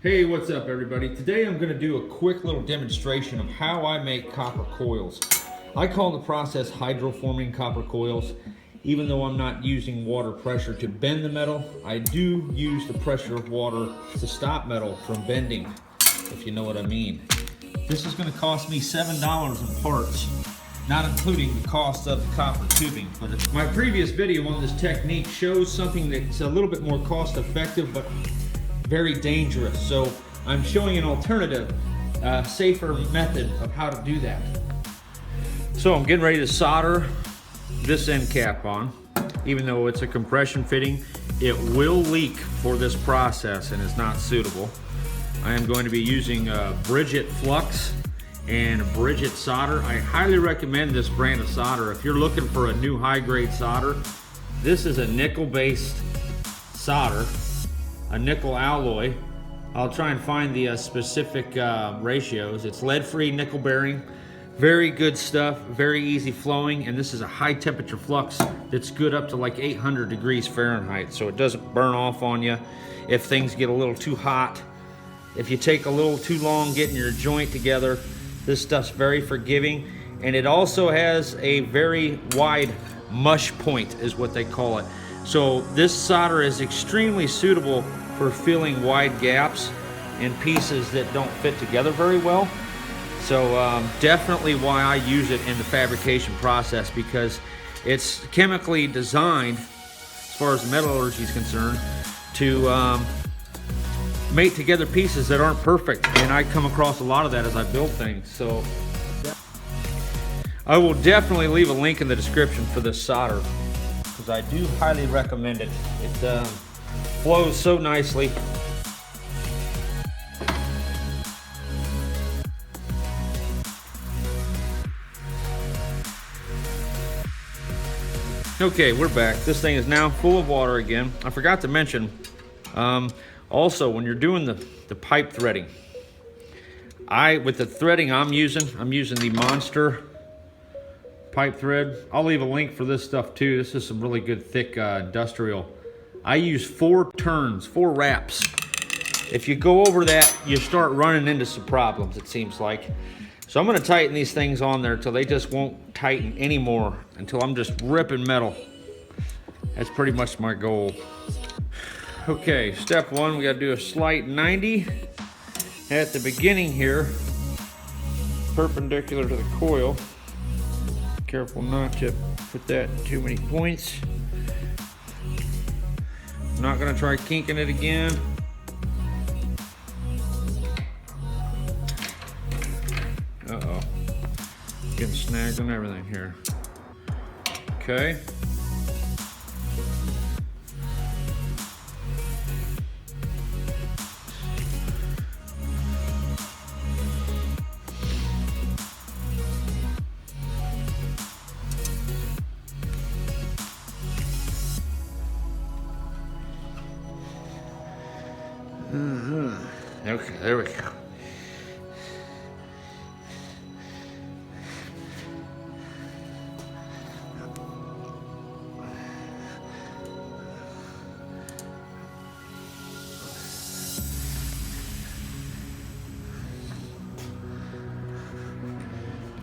Hey, what's up everybody? Today I'm going to do a quick little demonstration of how I make copper coils. I call the process hydroforming copper coils. Even though I'm not using water pressure to bend the metal, I do use the pressure of water to stop metal from bending, if you know what I mean. This is going to cost me $7 in parts, not including the cost of the copper tubing. But my previous video on this technique shows something that's a little bit more cost effective, but very dangerous. So I'm showing an alternative, safer method of how to do that. So I'm getting ready to solder this end cap on. Even though it's a compression fitting, it will leak for this process and is not suitable. I am going to be using Bridget flux and Bridget solder. I highly recommend this brand of solder. If you're looking for a new high-grade solder, this is a nickel-based solder, a nickel alloy. I'll try and find the specific ratios. It's lead-free, nickel bearing, very good stuff, very easy flowing, and this is a high temperature flux that's good up to like 800 degrees Fahrenheit, so it doesn't burn off on you if things get a little too hot. If you take a little too long getting your joint together, this stuff's very forgiving, and it also has a very wide mush point is what they call it. So this solder is extremely suitable for filling wide gaps in pieces that don't fit together very well. So definitely why I use it in the fabrication process, because it's chemically designed, as far as metallurgy is concerned, to mate together pieces that aren't perfect. And I come across a lot of that as I build things. So I will definitely leave a link in the description for this solder, because I do highly recommend it. It flows so nicely. Okay, we're back. This thing is now full of water again. I forgot to mention, also when you're doing the pipe threading, with the threading I'm using the Monster pipe thread. I'll leave a link for this stuff too. This is some really good thick industrial. I use 4 turns, 4 wraps. If you go over that, you start running into some problems, it seems like. So I'm gonna tighten these things on there till they just won't tighten anymore, until I'm just ripping metal. That's pretty much my goal. Okay, step 1, we gotta do a slight 90 at the beginning here, perpendicular to the coil. Careful not to put that in too many points. I'm not gonna try kinking it again. Uh-oh, getting snagged on everything here. Okay. Okay, there we go.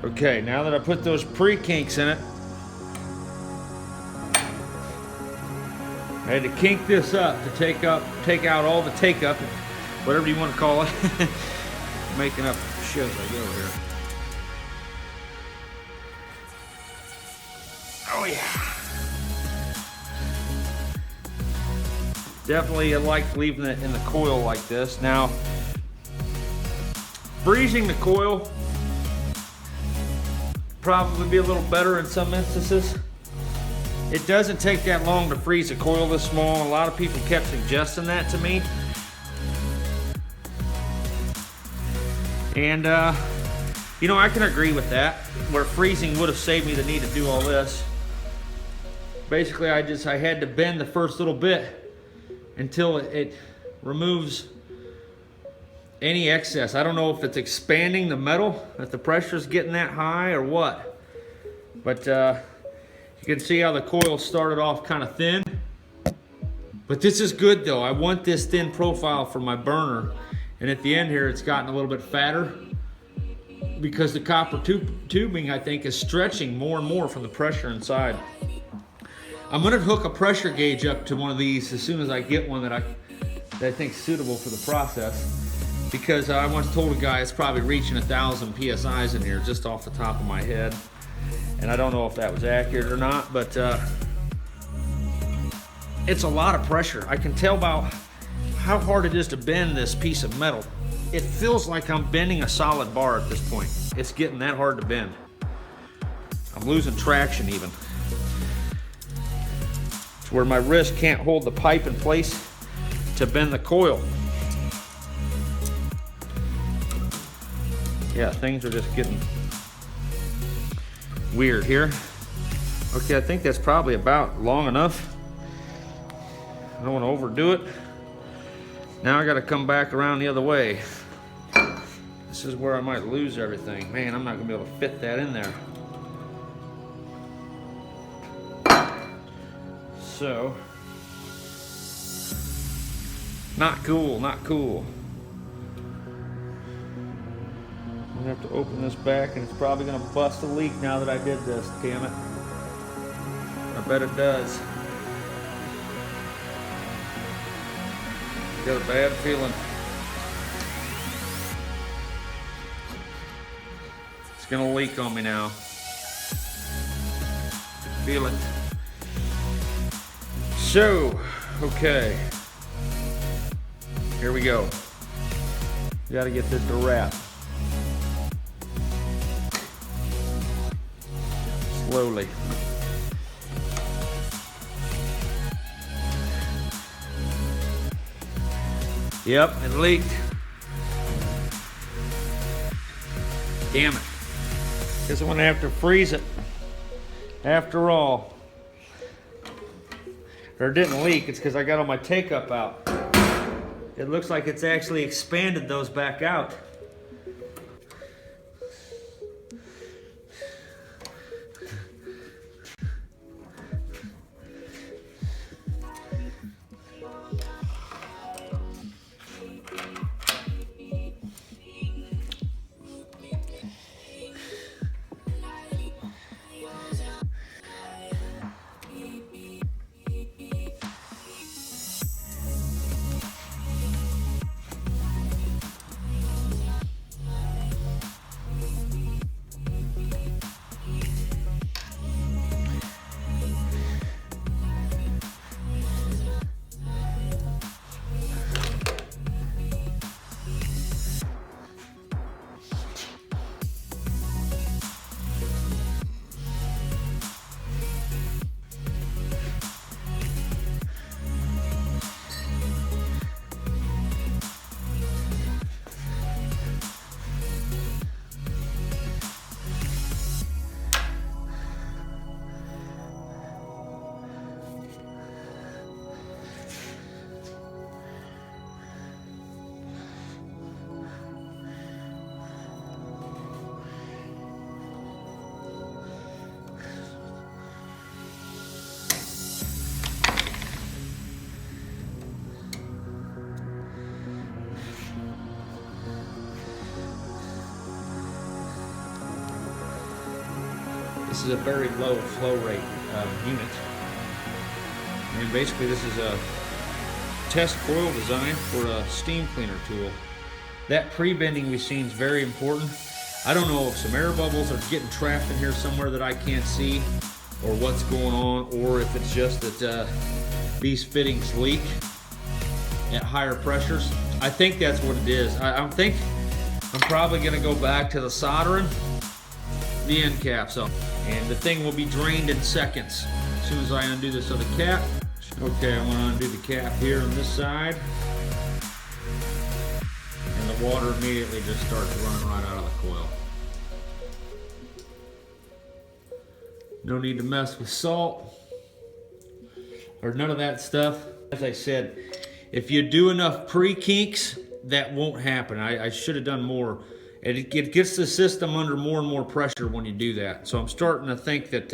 Okay, now that I put those pre-kinks in it, I had to kink this up to take out all the take-up, whatever you want to call it. Making up shit as I go here. Oh yeah. Definitely I like leaving it in the coil like this. Now, freezing the coil probably be a little better in some instances. It doesn't take that long to freeze a coil this small. A lot of people kept suggesting that to me. And, you know, I can agree with that, where freezing would have saved me the need to do all this. Basically, I had to bend the first little bit until it removes any excess. I don't know if it's expanding the metal, if the pressure's getting that high or what. But you can see how the coil started off kind of thin. But this is good though. I want this thin profile for my burner. And at the end here, it's gotten a little bit fatter because the copper tubing, I think, is stretching more and more from the pressure inside. I'm gonna hook a pressure gauge up to one of these as soon as I get one that I think is suitable for the process, because I once told a guy it's probably reaching 1,000 PSIs in here just off the top of my head. And I don't know if that was accurate or not, but it's a lot of pressure. I can tell by how hard it is to bend this piece of metal. It feels like I'm bending a solid bar at this point. It's getting that hard to bend. I'm losing traction even. It's where my wrist can't hold the pipe in place to bend the coil. Yeah, things are just getting weird here. Okay, I think that's probably about long enough. I don't want to overdo it. Now I got to come back around the other way. This is where I might lose everything. Man, I'm not going to be able to fit that in there. So, not cool, not cool. I'm going to have to open this back, and it's probably going to bust a leak now that I did this, damn it. I bet it does. Got a bad feeling. It's gonna leak on me now. Feel it. So, okay. Here we go. Gotta get this to wrap. Slowly. Yep, it leaked. Damn it. Guess I'm gonna have to freeze it after all. Or it didn't leak, it's because I got all my take-up out. It looks like it's actually expanded those back out. This is a very low flow rate unit. And basically this is a test coil design for a steam cleaner tool. That pre-bending we've seen is very important. I don't know if some air bubbles are getting trapped in here somewhere that I can't see, or what's going on, or if it's just that these fittings leak at higher pressures. I think that's what it is. I think I'm probably gonna go back to the soldering the end caps up, and the thing will be drained in seconds as soon as I undo this other cap. Okay, I'm gonna undo the cap here on this side, and the water immediately just starts running right out of the coil. No need to mess with salt or none of that stuff. As I said, if you do enough pre-kinks, that won't happen. I should have done more. It gets the system under more and more pressure when you do that. So I'm starting to think that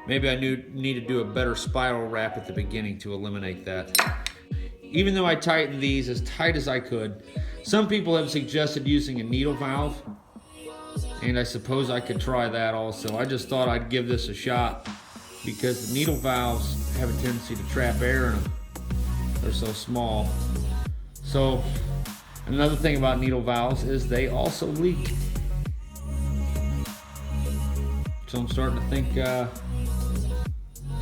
maybe I need to do a better spiral wrap at the beginning to eliminate that. Even though I tightened these as tight as I could, Some people have suggested using a needle valve, and I suppose I could try that also. I just thought I'd give this a shot because the needle valves have a tendency to trap air in them. They're so small. So another thing about needle valves is they also leak. So I'm starting to think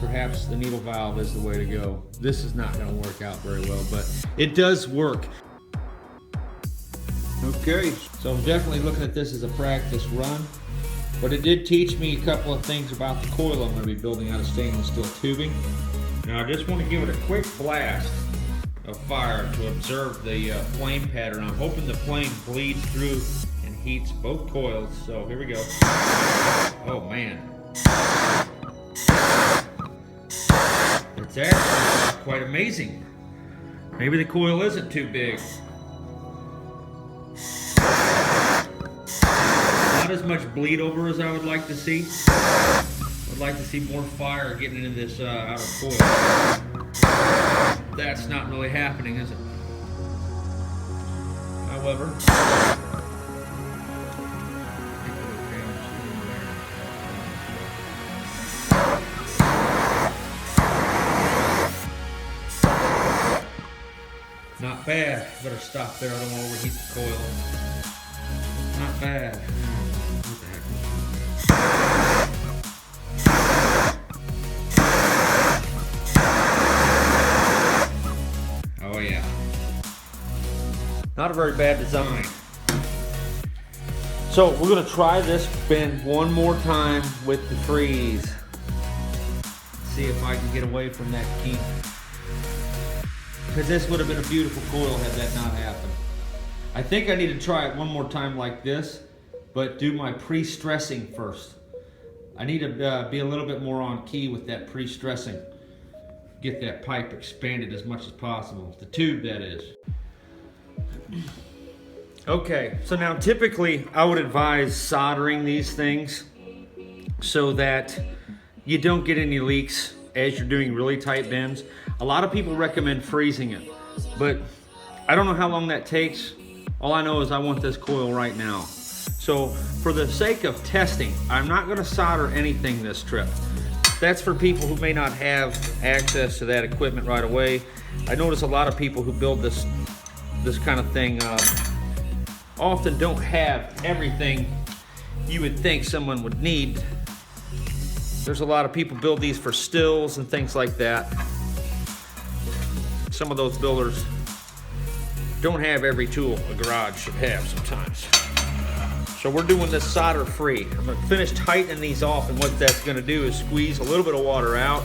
perhaps the needle valve is the way to go. This is not going to work out very well, but it does work. Okay, so I'm definitely looking at this as a practice run, but it did teach me a couple of things about the coil I'm going to be building out of stainless steel tubing. Now I just want to give it a quick blast of fire to observe the flame pattern. I'm hoping the flame bleeds through and heats both coils. So here we go. Oh man. It's actually quite amazing. Maybe the coil isn't too big. Not as much bleed over as I would like to see. I'd like to see more fire getting into this outer coil. That's not really happening, is it? However, not bad. Better stop there. I don't want to overheat the coil. Not bad. What the heck? Oh yeah. Not a very bad design. So we're going to try this bend one more time with the freeze. See if I can get away from that kink. Because this would have been a beautiful coil had that not happened. I think I need to try it one more time like this, but do my pre-stressing first. I need to be a little bit more on key with that pre-stressing. Get that pipe expanded as much as possible. The tube, that is. Okay, so now typically I would advise soldering these things so that you don't get any leaks as you're doing really tight bends. A lot of people recommend freezing it, but I don't know how long that takes. All I know is I want this coil right now. So for the sake of testing, I'm not going to solder anything this trip. That's for people who may not have access to that equipment right away. I notice a lot of people who build this kind of thing often don't have everything you would think someone would need. There's a lot of people build these for stills and things like that. Some of those builders don't have every tool a garage should have sometimes. So we're doing this solder free. I'm going to finish tightening these off, and what that's going to do is squeeze a little bit of water out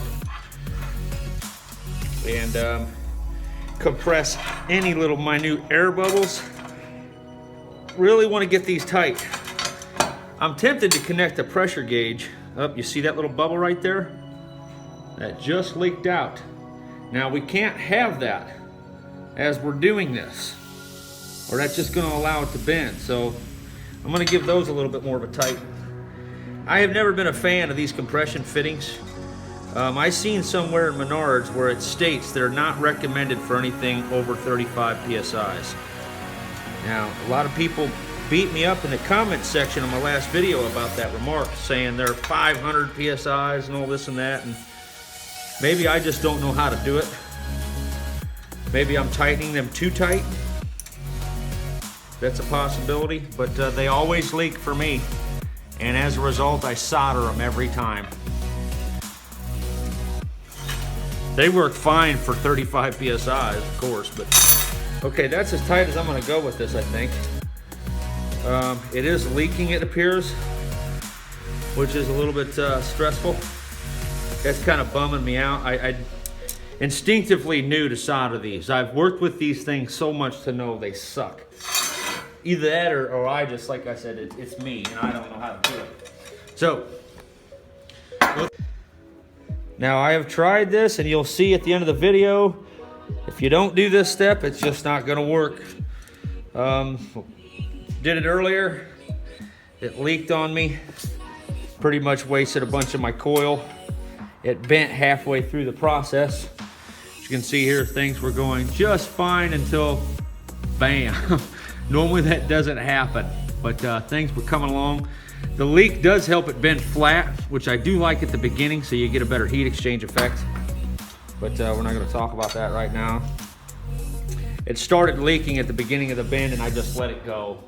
and compress any little minute air bubbles. Really want to get these tight. I'm tempted to connect a pressure gauge. Oh, you see that little bubble right there? That just leaked out. Now we can't have that as we're doing this, or that's just going to allow it to bend. So I'm going to give those a little bit more of a tight. I have never been a fan of these compression fittings. I've seen somewhere in Menards where it states they're not recommended for anything over 35 PSIs. Now, a lot of people beat me up in the comment section of my last video about that remark, saying they're 500 PSIs and all this and that, and maybe I just don't know how to do it. Maybe I'm tightening them too tight. That's a possibility, but they always leak for me, and as a result I solder them every time. They work fine for 35 PSIs, of course, but okay, that's as tight as I'm going to go with this, I think. It is leaking, it appears, which is a little bit stressful. That's kind of bumming me out. I instinctively knew to solder these. I've worked with these things so much to know they suck. Either that or I just, like I said, it's me and I don't know how to do it. So, now I have tried this, and you'll see at the end of the video, if you don't do this step, it's just not going to work. Did it earlier, it leaked on me, pretty much wasted a bunch of my coil. It bent halfway through the process. As you can see here, things were going just fine until bam. Normally that doesn't happen, but things were coming along. The leak does help it bend flat, which I do like at the beginning, so you get a better heat exchange effect. But we're not going to talk about that right now. It started leaking at the beginning of the bend, and I just let it go.